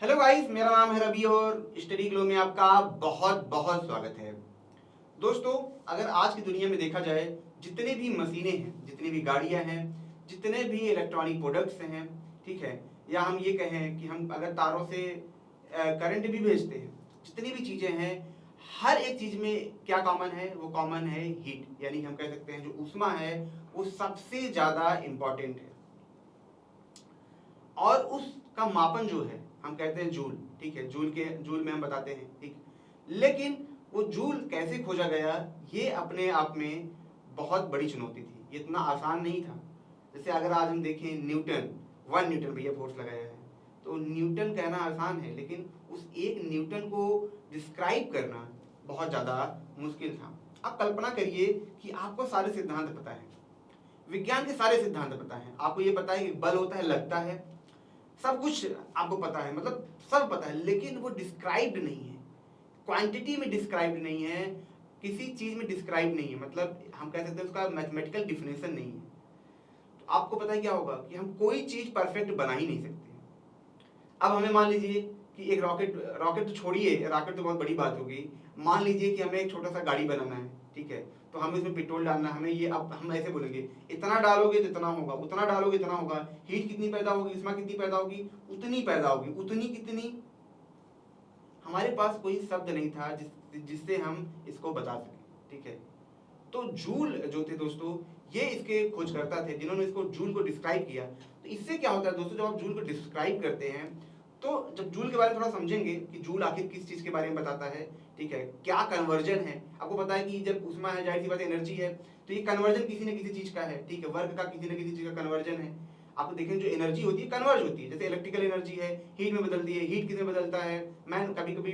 Hello guys, मेरा नाम है रवि और स्टडी ग्लो में आपका बहुत बहुत स्वागत है। दोस्तों, अगर आज की दुनिया में देखा जाए, जितने भी मशीनें हैं, जितनी भी गाड़ियां हैं, जितने भी इलेक्ट्रॉनिक प्रोडक्ट्स हैं, ठीक है, या हम ये कहें कि हम अगर तारों से करंट भी भेजते हैं, जितनी भी चीज़ें हैं, हर एक चीज़ में क्या कॉमन है? वो कॉमन है हीट, यानी हम कह सकते हैं जो ऊष्मा है वो सबसे ज़्यादा इम्पॉर्टेंट है। और उसका मापन जो है हम कहते हैं जूल, ठीक है, जूल में हम बताते हैं, ठीक। लेकिन वो जूल कैसे खोजा गया, ये अपने आप में बहुत बड़ी चुनौती थी, ये इतना आसान नहीं था। जैसे अगर आज हम देखें न्यूटन, 1 न्यूटन भैया फोर्स लगाया है, तो न्यूटन कहना आसान है, लेकिन उस एक न्यूटन को डिस्क्राइब करना बहुत ज़्यादा मुश्किल था। आप कल्पना करिए कि आपको सारे सिद्धांत पता है, विज्ञान के सारे सिद्धांत पता है, आपको ये पता है कि बल होता है, लगता है, सब कुछ आपको पता है, मतलब सब पता है, लेकिन वो डिस्क्राइब्ड नहीं है, क्वांटिटी में डिस्क्राइब्ड नहीं है, किसी चीज में डिस्क्राइब नहीं है, मतलब हम कह सकते हैं उसका मैथमेटिकल डिफिनेशन नहीं है। तो आपको पता है क्या होगा कि हम कोई चीज परफेक्ट बना ही नहीं सकते। अब हमें मान लीजिए कि एक रॉकेट तो छोड़िए, रॉकेट तो बहुत बड़ी बात होगी, मान लीजिए कि हमें एक छोटा सा गाड़ी बनाना है, ठीक है, तो हमें इसमें पेट्रोल डालना है, हमें ये, अब हम ऐसे बोलेंगे इतना डालोगे तो इतना होगा, उतना डालोगे इतना होगा, हीट कितनी पैदा होगी, ऊष्मा कितनी पैदा होगी, उतनी पैदा होगी, उतनी कितनी। हमारे पास कोई शब्द नहीं था जिससे हम इसको बता सकें, ठीक है। तो जूल जो थे दोस्तों, ये इसके खोजकर्ता थे जिन्होंने इसको जूल को डिस्क्राइब किया। तो इससे क्या होता है दोस्तों, जब आप जूल को डिस्क्राइब करते हैं, तो जब जूल के बारे में थोड़ा समझेंगे कि जूल आखिर किस चीज के बारे में बताता है, ठीक है, क्या कन्वर्जन है। आपको पता है कि जब ऊष्मा है, जाहिर सी बात एनर्जी है, तो ये कन्वर्जन किसी न किसी चीज का है, ठीक है, वर्क का किसी न किसी चीज का कन्वर्जन है। आप देखें जो एनर्जी होती है कन्वर्ज होती है, जैसे इलेक्ट्रिकल एनर्जी है हीट में बदलती है, हीट किस में बदलता है, मैं कभी कभी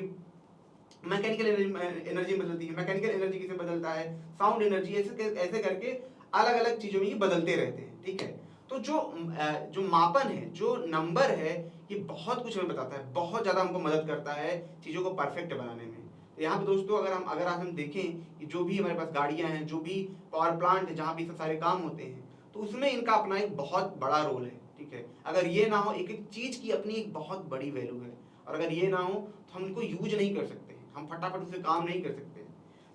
मैकेनिकल एनर्जी में बदलती है, मैकेनिकल एनर्जी किस में बदलता है, साउंड एनर्जी, ऐसे ऐसे करके अलग अलग चीजों में ये बदलते रहते हैं, ठीक है। तो जो मापन है, जो नंबर है, ये बहुत कुछ हमें बताता है, बहुत ज्यादा हमको मदद करता है चीजों को परफेक्ट बनाने में। तो यहाँ पे दोस्तों अगर आज हम देखें कि जो भी हमारे पास गाड़ियां हैं, जो भी पावर प्लांट है, जहाँ भी सब सारे काम होते हैं, तो उसमें इनका अपना एक बहुत बड़ा रोल है, ठीक है। अगर ये ना हो, एक एक चीज की अपनी एक बहुत बड़ी वैल्यू है, और अगर ये ना हो तो हम इनको यूज नहीं कर सकते, हम फटाफट उससे काम नहीं कर सकते।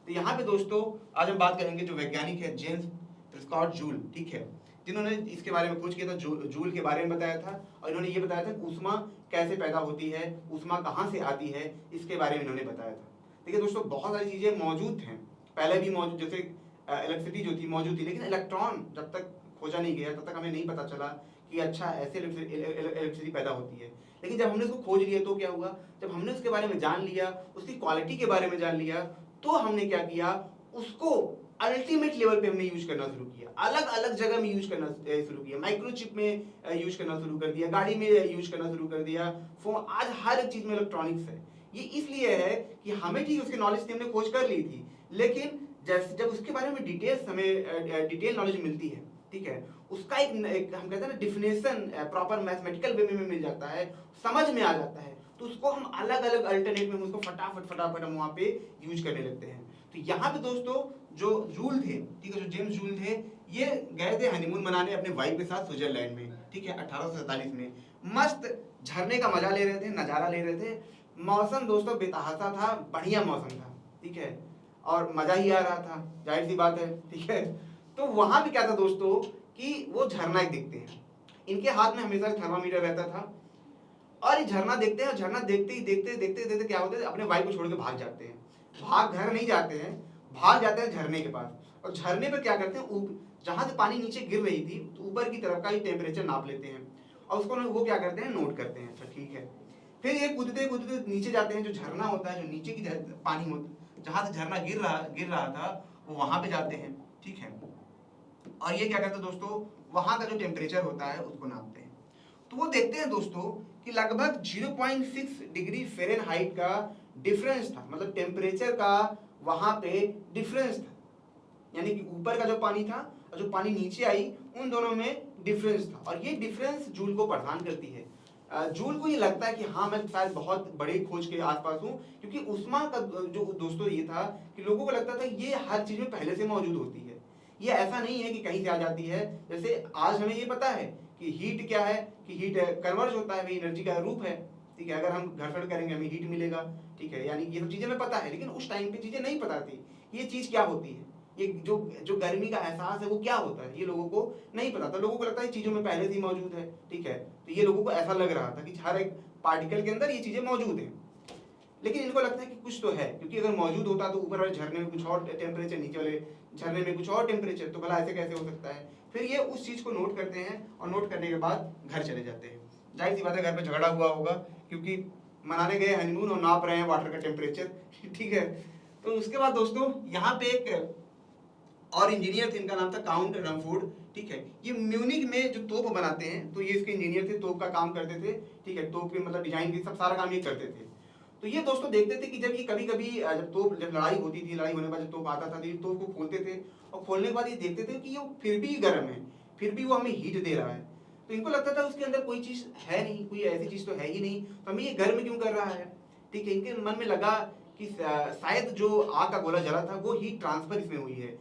तो यहाँ पे दोस्तों आज हम बात करेंगे जो वैज्ञानिक है जेम्स स्कॉट जूल, ठीक है, जिन्होंने इसके बारे में खोज किया था, जूल के बारे में बताया था, और इन्होंने ये बताया था कि ऊष्मा कैसे पैदा होती है, ऊष्मा कहाँ से आती है, इसके बारे में इन्होंने बताया था। देखिए दोस्तों, बहुत सारी चीजें मौजूद हैं, पहले भी मौजूद, जैसे इलेक्ट्रिसिटी जो थी मौजूद थी, लेकिन इलेक्ट्रॉन जब तक खोजा नहीं गया तब तक हमें नहीं पता चला कि अच्छा ऐसे इलेक्ट्रिसिटी पैदा होती है। लेकिन जब हमने उसको खोज लिया तो क्या हुआ, जब हमने उसके बारे में जान लिया, उसकी क्वालिटी के बारे में जान लिया, तो हमने क्या किया, उसको अल्टीमेट लेवल पे हमने यूज करना शुरू किया, अलग अलग जगह में यूज करना शुरू किया, माइक्रोचिप में यूज करना शुरू कर दिया, गाड़ी में यूज करना शुरू कर दिया, फोन, आज हर एक चीज में इलेक्ट्रॉनिक्स है। ये इसलिए है कि हमें ठीक उसकी नॉलेज थी, हमने खोज कर ली थी, लेकिन जैसे जब उसके बारे में डिटेल नॉलेज मिलती है, ठीक है, उसका एक हम कहते हैं ना डिफिनेशन प्रॉपर मैथमेटिकल वे में मिल जाता है, समझ में आ जाता है, तो उसको हम अलग अलग अल्टरनेट में उसको फटाफट हम वहाँ पे यूज करने लगते हैं। तो यहाँ पे दोस्तों जो जूल थे, ठीक है, जो जेम्स जूल थे, ये गए थे हनीमून मनाने अपने वाइफ के साथ स्विट्जरलैंड में, ठीक है, 1847 में। मस्त झरने का मजा ले रहे थे, नजारा ले रहे थे, मौसम दोस्तों बेतहासा था, बढ़िया मौसम था, ठीक है, और मजा ही आ रहा था, जाहिर सी बात है, ठीक है। तो वहां भी क्या था दोस्तों कि वो झरना दिखते हैं, इनके हाथ में हमेशा थर्मामीटर रहता था, और ये झरना देखते हैं, और झरना देखते ही देखते देखते देखते क्या होता है, अपने वाइफ को छोड़ के भाग जाते हैं, भाग घर नहीं जाते हैं, भाग जाते हैं झरने के पास, और झरने पे क्या करते हैं, जहां से पानी नीचे गिर रही थी तो ऊपर की तरफ का ही टेम्परेचर नाप लेते हैं, और उसको वो क्या करते हैं, नोट करते हैं, अच्छा ठीक है। फिर ये कूदते कूदते नीचे जाते हैं, जो झरना होता है, जो नीचे की पानी होता, जहां से झरना गिर रहा था, वो वहां पे जाते हैं, ठीक है, और ये क्या करते हैं दोस्तों, वहां का जो टेम्परेचर होता है उसको नापते हैं। तो वो देखते हैं दोस्तों कि लगभग 0.6 डिग्री फ़ारेनहाइट का डिफरेंस था, मतलब टेम्परेचर का वहां पे डिफरेंस था, यानी कि ऊपर का जो पानी था और जो पानी नीचे आई, उन दोनों में डिफरेंस था, और ये डिफरेंस जूल को परेशान करती है। जूल को ये लगता है कि हाँ, मैं शायद बहुत बड़े खोज के आसपास हूँ, क्योंकि उस्मा का जो दोस्तों ये था कि लोगों को लगता था ये हर चीज में पहले से मौजूद होती है, ये ऐसा नहीं है कि कहीं से आ जाती है। जैसे आज हमें ये पता है कि हीट क्या है, कि हीट कन्वर्ज होता है, वही एनर्जी का रूप है, ठीक है, अगर हम घर्षण करेंगे हमें हीट मिलेगा, ठीक है, यानी ये सब चीजें हमें पता है, लेकिन उस टाइम पे चीजें नहीं पता थी ये चीज क्या होती है, ये जो जो गर्मी का एहसास है वो क्या होता है, ये लोगों को नहीं पता था। लोगों को लगता है चीजों में पहले से ही मौजूद है, ठीक है, तो ये लोगों को ऐसा लग रहा था कि हर एक पार्टिकल के अंदर ये चीजें मौजूद हैं। लेकिन इनको लगता है कि कुछ तो है, क्योंकि अगर मौजूद होता तो ऊपर वाले झरने में कुछ और टेम्परेचर, नीचे वाले झरने में कुछ और टेम्परेचर, तो भला ऐसे कैसे हो सकता है। फिर ये उस चीज को नोट करते हैं और नोट करने के बाद घर चले जाते हैं। जाहिर सी बात है घर पे झगड़ा हुआ होगा, क्योंकि मनाने गए हनीमून और नाप रहे हैं वाटर का टेम्परेचर, ठीक है। तो उसके बाद दोस्तों यहाँ पे एक और इंजीनियर थे, इनका नाम था काउंट रमफोर्ड, ठीक है। ये म्यूनिक में जो तोप बनाते हैं, तो ये इसके इंजीनियर थे, तोप का काम करते थे, ठीक है, तोप के मतलब डिजाइन की सब सारा काम ये करते थे। तो ये दोस्तों देखते थे कि जब ये कभी कभी जब लड़ाई होती थी, लड़ाई होने के बाद जब तोप आता था तो ये तोप को खोलते थे, और खोलने के बाद ये देखते थे कि ये फिर भी गर्म है, फिर भी वो हमें हीट दे रहा है। तो इनको लगता था उसके अंदर कोई चीज है नहीं, कोई ऐसी चीज तो है ही नहीं, तो हमें ये गर्म क्यों कर रहा है, ठीक है। इनके मन में लगा कि शायद जो आग का गोला जला था वो हीट ट्रांसफर इसमें हुई है,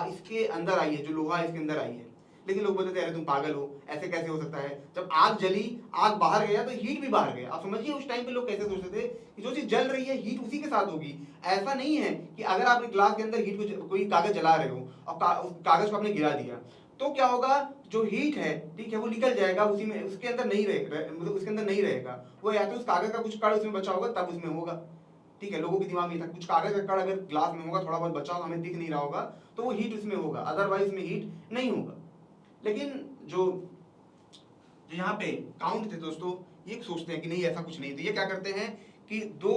इसके अंदर आई है, जो लोहा इसके अंदर आई है। लेकिन लोग बोलते थे अरे तुम पागल हो, ऐसे कैसे हो सकता है, जब आग जली, आग बाहर गया तो हीट भी बाहर गया। आप समझिए उस टाइम पे लोग कैसे सोचते थे कि जो चीज जल रही है हीट उसी के साथ होगी। ऐसा नहीं है कि अगर आप एक ग्लास के अंदर हीट को कोई कागज जला रहे हो और उस कागज को आपने गिरा दिया तो क्या होगा, जो हीट है, ठीक है, वो निकल जाएगा, उसी में उसके अंदर नहीं रहेगा, मतलब उसके अंदर नहीं रहेगा वो, या तो उस कागज का कुछ कण उसमें बचा होगा तब उसमें होगा, ठीक है। लोगों के दिमाग में था कुछ कागज का कण अगर ग्लास में होगा, थोड़ा बहुत बचा होगा, हमें दिख नहीं रहा होगा, तो वो हीट उसमें होगा, अदरवाइज में हीट नहीं होगा। लेकिन जो जो यहाँ पे काउंट थे दोस्तों, ये सोचते हैं कि नहीं ऐसा कुछ नहीं, तो ये क्या करते हैं कि दो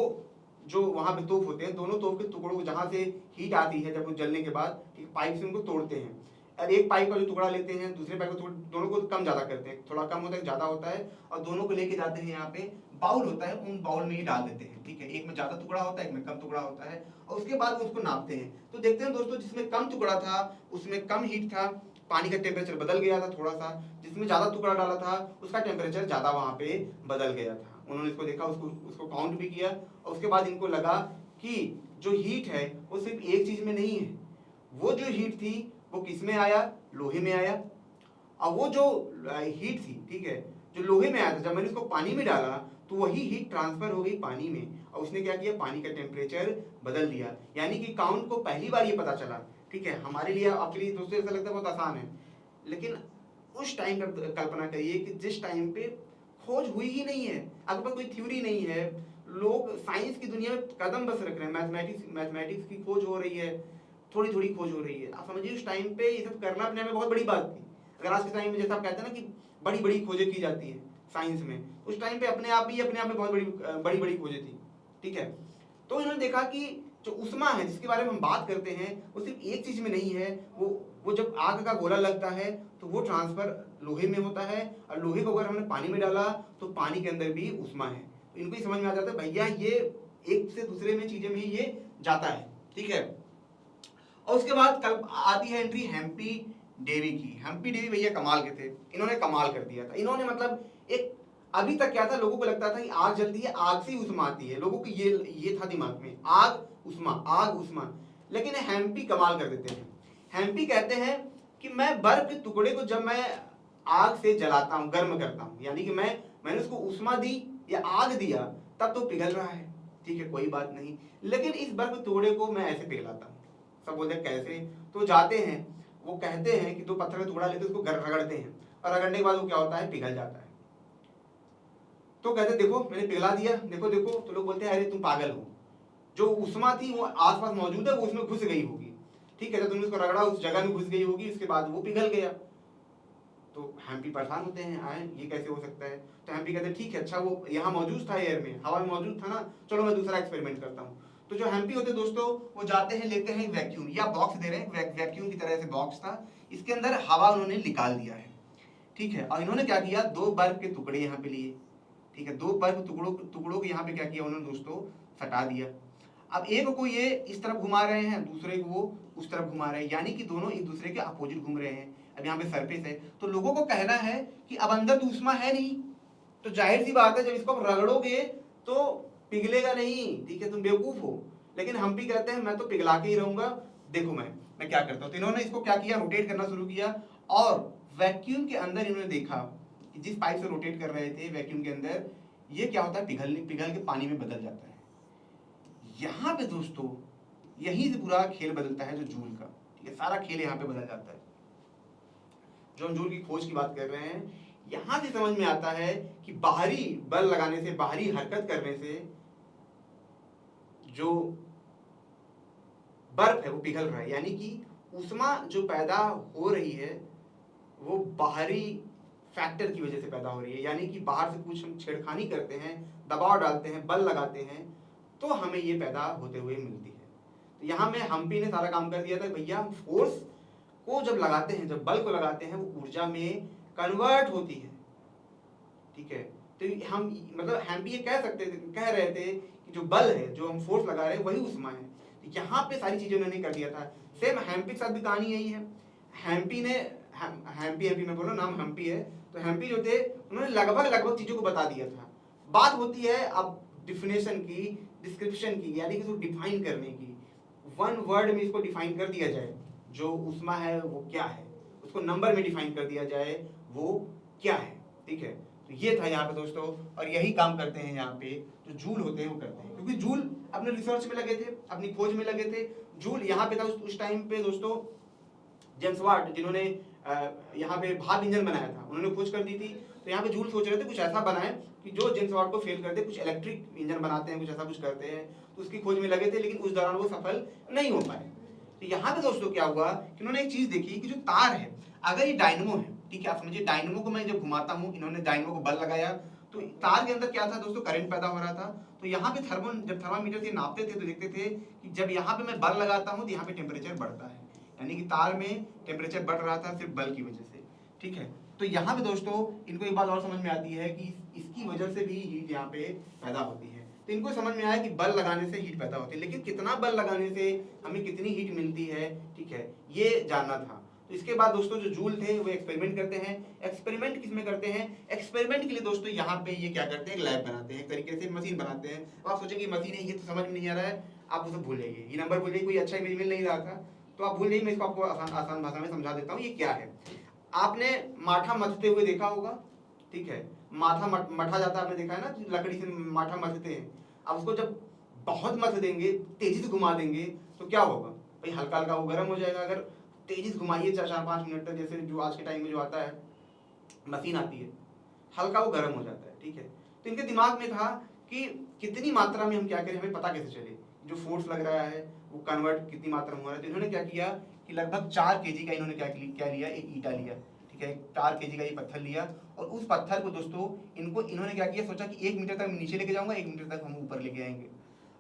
जो वहां पे तोप होते हैं, दोनों तोप के टुकड़ों को जहां से हीट आती है जब वो जलने के बाद, ठीक, पाइप से उनको तोड़ते हैं, और एक पाइप का जो टुकड़ा लेते हैं, दूसरे पाइप को दोनों को कम ज्यादा करते हैं, थोड़ा कम होता है ज्यादा होता है, और दोनों को लेके जाते हैं यहाँ पे बाउल होता है, उन बाउल में ही डाल देते हैं, ठीक है। एक में ज्यादा टुकड़ा होता है, एक में कम टुकड़ा होता है, और उसके बाद वो उसको नापते हैं। तो देखते हैं दोस्तों जिसमें कम टुकड़ा था उसमें कम हीट था, पानी का टेम्परेचर बदल गया था थोड़ा सा, जिसमें ज्यादा टुकड़ा डाला था उसका टेम्परेचर ज्यादा वहां पे बदल गया था। उन्होंने इसको देखा, उसको काउंट भी किया, और उसके बाद इनको लगा कि जो हीट है वो सिर्फ एक चीज में नहीं है, वो जो हीट थी वो किस में आया, लोहे में आया, और वो जो हीट थी, ठीक है, जो लोहे में आया था, जब मैंने उसको पानी में डाला तो वही हीट ट्रांसफर हो गई पानी में, और उसने क्या किया, पानी का टेम्परेचर बदल दिया। यानी कि काउंट को पहली बार ये पता चला, ठीक है। हमारे लिए, आपके लिए दोस्तों ऐसा लगता है बहुत आसान है, लेकिन उस टाइम पर कल्पना करिए कि जिस टाइम पे खोज हुई ही नहीं है, आपके पास कोई थ्योरी नहीं है, लोग साइंस की दुनिया में कदम बस रख रहे हैं, मैथमेटिक्स की खोज हो रही है, थोड़ी थोड़ी खोज हो रही है। आप समझिए उस टाइम पे ये सब करना अपने में बहुत बड़ी बात थी। अगर आज के टाइम में जैसा आप कहते हैं ना कि बड़ी बड़ी खोजें की जाती है साइंस में, उस टाइम पे अपने आप में बहुत बड़ी बड़ी खोजें थी, ठीक है। तो इन्होंने देखा कि जो उष्मा है जिसके बारे में हम बात करते हैं वो सिर्फ एक चीज में नहीं है, वो जब आग का गोला लगता है तो वो ट्रांसफर लोहे में होता है, और लोहे को अगर हमने पानी में डाला तो पानी के अंदर भी उष्मा है। तो इनको ही समझ में आ जाता है भैया ये एक से दूसरे में चीजें में ये जाता है, ठीक है। और उसके बाद कल आती है एंट्री हेम्पी डेवी की। हेम्पी डेवी भैया कमाल के थे, इन्होंने कमाल कर दिया था। इन्होंने मतलब एक, अभी तक क्या था, लोगों को लगता था कि आग जलती है, आग से ही उष्मा आती है, लोगों को ये था दिमाग में, आग उष्मा। लेकिन हेम्पी कमाल कर देते हैं। हेम्पी कहते हैं कि मैं बर्फ के टुकड़े को जब मैं आग से जलाता हूँ, गर्म करता हूँ, यानी कि मैंने उसको उष्मा दी या आग दिया, तब तो पिघल रहा है, ठीक है, कोई बात नहीं, लेकिन इस बर्फ के टुकड़े को मैं ऐसे पिघलाता हूँ। सब बोलते हैं कैसे, तो जाते हैं, वो कहते हैं कि दो पत्थर का टुकड़ा लेते उसको रगड़ते हैं, और रगड़ने के बाद वो क्या होता है, पिघल जाता है। तो कहते देखो मैंने पिघला दिया, देखो देखो, तो लोग बोलते हैं अरे तुम पागल हो, जो उष्मा थी वो आसपास मौजूद है, वो उसमें घुस गई होगी, ठीक है, तो तुमने उसको रगड़ा, उस जगह में घुस गई होगी, उसके बाद वो पिघल गया। तो हेम्पी परेशान होते हैं, आए ये कैसे हो सकता है। तो हेम्पी कहते हैं ठीक है, अच्छा वो यहाँ मौजूद था, एयर में, हवा में मौजूद था ना, चलो मैं दूसरा एक्सपेरिमेंट करता हूँ। तो जो हेम्पी होते दोस्तों, वो जाते हैं, लेते हैं वैक्यूम, या बॉक्स दे रहे हैं, वैक्यूम की तरह से बॉक्स था, इसके अंदर हवा उन्होंने निकाल दिया है, ठीक है। और इन्होंने क्या किया, दो बर्फ के टुकड़े यहाँ पे लिए, ठीक है, दो बर्फ टुकड़ों को यहाँ पे क्या किया उन्होंने दोस्तों, सटा दिया। अब एक को ये इस तरफ घुमा रहे हैं, दूसरे को वो उस तरफ घुमा रहे हैं, यानी कि दोनों एक दूसरे के अपोजिट घूम रहे हैं। अब यहाँ पे सरफेस है, तो लोगों को कहना है कि अब अंदर तो उष्मा है नहीं, तो जाहिर सी बात है जब इसको रगड़ोगे तो पिघलेगा नहीं, ठीक है, तुम बेवकूफ हो। लेकिन हम भी कहते हैं मैं तो पिघला के ही रहूंगा, देखो मैं क्या करता हूँ। तो इन्होंने इसको क्या किया, रोटेट करना शुरू किया, और वैक्यूम के अंदर इन्होंने देखा कि जिस पाइप से रोटेट कर रहे थे वैक्यूम के अंदर, ये क्या होता है, पिघल के पानी में बदल जाता है। यहाँ पे दोस्तों यहीं से पूरा खेल बदलता है जो जूल का, ठीक है, सारा खेल यहाँ पे बदल जाता है। जो हम जूल की खोज की बात कर रहे हैं, यहां से समझ में आता है कि बाहरी बल लगाने से, बाहरी हरकत करने से जो बर्फ है वो पिघल रहा है, यानी कि ऊष्मा जो पैदा हो रही है वो बाहरी फैक्टर की वजह से पैदा हो रही है। यानी कि बाहर से कुछ हम छेड़खानी करते हैं, दबाव डालते हैं, बल लगाते हैं, तो हमें ये पैदा होते हुए मिलती है। तो यहाँ में हम्पी ने सारा काम कर दिया था, भैया फोर्स को जब लगाते हैं, जब बल को लगाते हैं, वो ऊर्जा में कन्वर्ट होती है, ठीक है। तो हम मतलब हम्पी ये कह रहे थे कि जो बल है, जो हम फोर्स लगा रहे हैं, वही ऊष्मा है। तो यहाँ पे सारी चीजें उन्होंने कर दिया था। सेम हम्पी के साथ भी कहानी यही है। हम्पी ने हम्पी में बोलो, नाम हम्पी है, तो हम्पी जो थे उन्होंने लगभग चीजों को बता दिया था। बात होती है अब डिफिनेशन की, डिस्क्रिप्शन की, यानी कि इसको डिफाइन करने की। वन वर्ड में इसको डिफाइन कर दिया जाए, जो ऊष्मा है वो क्या है, उसको नंबर में डिफाइन कर दिया जाए वो क्या है, ठीक है। तो ये था यहाँ पे दोस्तों, और यही काम करते हैं यहाँ पे जो जूल होते हैं वो करते हैं, क्योंकि जूल अपने रिसर्च में लगे थे, अपनी खोज में लगे थे। जूल यहाँ पे था उस टाइम पे दोस्तों, जेम्स वाट जिन्होंने यहाँ पे भाप इंजन बनाया था, उन्होंने खोज कर दी थी। तो यहाँ पे जूल सोच रहे थे कुछ ऐसा बनाए कि जो जेम्स वाट को फेल कर दे, कुछ इलेक्ट्रिक इंजन बनाते हैं, कुछ ऐसा कुछ करते हैं। तो उसकी खोज में लगे थे, लेकिन उस दौरान वो सफल नहीं हो पाए। तो यहाँ पे दोस्तों क्या हुआ कि उन्होंने एक चीज देखी कि जो तार है, अगर ये डायनमो है, ठीक है, आप समझिए डायनमो को मैं जब घुमाता हूँ, इन्होंने डायनमो को बल लगाया, तो तार के अंदर क्या था दोस्तों, करंट पैदा हो रहा था। तो यहाँ पे जब थर्मामीटर से नापते थे तो देखते थे कि जब यहाँ पे मैं बल लगाता हूँ तो यहाँ पे टेम्परेचर बढ़ता है, यानी कि तार में टेम्परेचर बढ़ रहा था सिर्फ बल की वजह से, ठीक है। तो यहाँ पे दोस्तों इनको एक बात और समझ में आती है कि इसकी वजह से भी हीट यहाँ पे पैदा होती है। तो इनको समझ में आया कि बल लगाने से हीट पैदा होती है, लेकिन कितना बल लगाने से हमें कितनी हीट मिलती है, ठीक है, ये जानना था। तो इसके बाद दोस्तों जो जूल थे वो एक्सपेरिमेंट करते हैं। एक्सपेरिमेंट किसमें करते हैं, एक्सपेरिमेंट के लिए दोस्तों यहाँ पे ये क्या करते हैं, लैब बनाते हैं, एक तरीके से मशीन बनाते हैं। तो आप सोचेंगे मशीन है, ये तो समझ में नहीं आ रहा है, आप उसे भूल जाइए, ये नंबर भूल जाइए, कोई अच्छा इमेज मिल नहीं रहा था तो आप भूल जाइए, मैं इसको आपको आसान भाषा में समझा देता हूँ। ये क्या है, आपने माठा मथते हुए देखा होगा, ठीक है, माथा मथा जाता है, आपने देखा है ना, लकड़ी से माठा मथते हैं। अब उसको जब बहुत मथ देंगे, तेजी से घुमा देंगे, तो क्या होगा भाई, हल्का हल्का वो गर्म हो जाएगा। अगर तेजी से घुमाइए 4-5 मिनट तक, जैसे जो आज के टाइम में जो आता है मशीन आती है, हल्का वो गर्म हो जाता है, ठीक है। तो इनके दिमाग में था कि कितनी मात्रा में हम क्या करें, हमें पता कैसे चले, जो फोर्स लग रहा है वो कन्वर्ट कितनी मात्रा में हो रहा है। तो इन्होंने क्या किया कि लगभग 4 केजी का इन्होंने क्या लिया, एक ईटा लिया, ठीक है, 4 केजी का ये पत्थर लिया, और उस पत्थर को दोस्तों इन्होंने क्या किया, सोचा कि 1 मीटर तक नीचे लेके जाऊंगा, 1 मीटर तक हम ऊपर लेके आएंगे।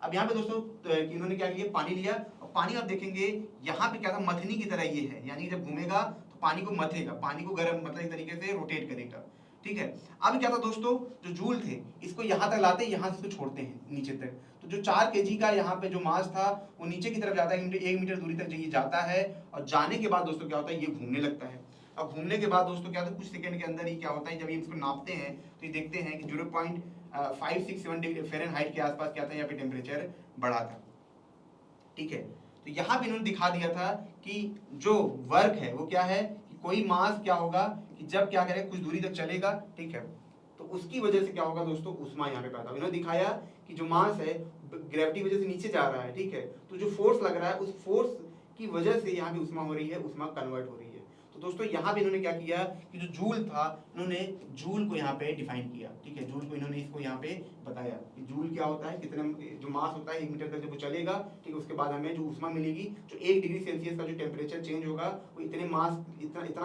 अब यहाँ पे दोस्तों इन्होंने क्या किया, पानी लिया, और पानी आप देखेंगे यहाँ पे क्या था, मथनी की तरह ये है, यानी जब घूमेगा तो पानी को मथेगा, पानी को गर्म मतलब एक तरीके से रोटेट करेगा, ठीक है। अब क्या था दोस्तों, जो जूल थे इसको यहाँ तक लाते हैं, यहाँ से इसको छोड़ते हैं नीचे तक। तो जो 4 केजी का यहाँ पे जो मास था वो नीचे की तरफ जाता है, 1 मीटर दूरी तक ये जाता है, और जाने के बाद दोस्तों क्या होता है, ये घूमने लगता है। अब घूमने के बाद दोस्तों क्या होता है, कुछ सेकंड के अंदर ही क्या होता है, जब ये इसको नापते हैं तो ये देखते हैं कि 0.567 डिग्री फ़ारेनहाइट के आसपास क्या था, यहाँ पे टेम्परेचर बढ़ा था, ठीक है। तो यहाँ पे इन्होंने दिखा दिया था कि जो वर्क है वो क्या है, कि कोई मास क्या होगा कि जब क्या करे कुछ दूरी तक चलेगा, ठीक है, तो उसकी वजह से क्या होगा दोस्तों, ऊष्मा यहाँ पे पैदा होगा। इन्होंने दिखाया कि जो मास है ग्रेविटी वजह से नीचे जा रहा है, ठीक है, तो जो फोर्स लग रहा है उस फोर्स की वजह से यहाँ पे ऊष्मा हो रही है, ऊष्मा कन्वर्ट हो रही है। तो दोस्तों यहाँ पे इन्होंने क्या किया कि जो जूल था, इन्होंने जूल को यहाँ पे डिफाइन किया, ठीक है, जूल को इन्होंने इसको यहाँ पे बताया कि जूल क्या होता है, कितने जो मास होता है 1 मीटर तक जब वो चलेगा, ठीक है, उसके बाद हमें जो ऊष्मा मिलेगी, जो 1 डिग्री सेल्सियस का जो टेम्परेचर चेंज होगा वो इतना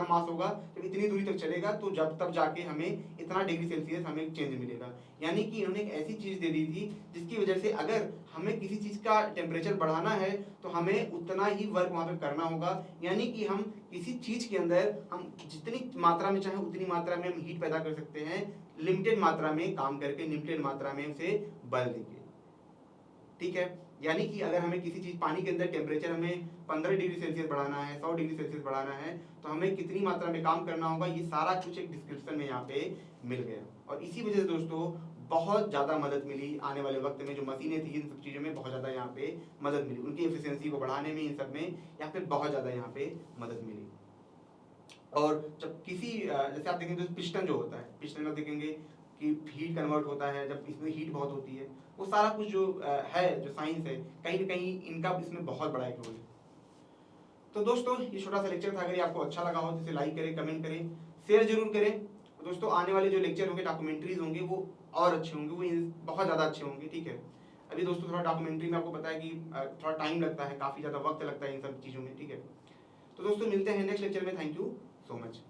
मास होगा, जब इतनी दूरी तक चलेगा तो तब जाके हमें इतना डिग्री सेल्सियस हमें चेंज मिलेगा। यानी कि इन्होंने एक ऐसी चीज दे दी थी जिसकी वजह से अगर हमें किसी चीज का टेम्परेचर बढ़ाना है तो हमें उतना ही वर्क वहां पे करना होगा। यानी कि हम किसी चीज के अंदर हम जितनी मात्रा में चाहे उतनी मात्रा में हम हीट पैदा कर सकते हैं, लिमिटेड मात्रा में काम करके, लिमिटेड मात्रा में उसे बल देके, ठीक है। यानी कि अगर हमें किसी चीज, पानी के अंदर टेम्परेचर हमें 15 डिग्री सेल्सियस बढ़ाना है, 100 डिग्री सेल्सियस बढ़ाना है, तो हमें कितनी मात्रा में काम करना होगा, ये सारा कुछ एक डिस्क्रिप्शन में यहाँ पे मिल गया। और इसी वजह से दोस्तों बहुत ज़्यादा मदद मिली आने वाले वक्त में, जो मशीनें थी इन सब चीज़ों में बहुत ज़्यादा यहाँ पे मदद मिली, उनकी एफिशिएंसी को बढ़ाने में, इन सब में यहाँ पे बहुत ज़्यादा यहाँ पे मदद मिली। और जब किसी जैसे आप देखेंगे तो पिस्टन जो होता है, पिस्टन में देखेंगे कि हीट कन्वर्ट होता है, जब इसमें हीट बहुत होती है, वो सारा कुछ जो है, जो साइंस है, कहीं ना कहीं इनका इसमें बहुत बड़ा एक रोल है। तो दोस्तों ये छोटा सा लेक्चर था, अगर ये आपको अच्छा लगा हो तो इसे लाइक करें, कमेंट करें, शेयर जरूर करें। दोस्तों आने वाले जो लेक्चर होंगे, डॉक्यूमेंट्रीज होंगे, वो और अच्छे होंगे, वो बहुत ज़्यादा अच्छे होंगे, ठीक है। अभी दोस्तों थोड़ा डॉक्यूमेंट्री में आपको पता है कि थोड़ा टाइम लगता है, काफ़ी ज़्यादा वक्त लगता है इन सब चीज़ों में, ठीक है। तो दोस्तों मिलते हैं नेक्स्ट लेक्चर में। Thank you so much.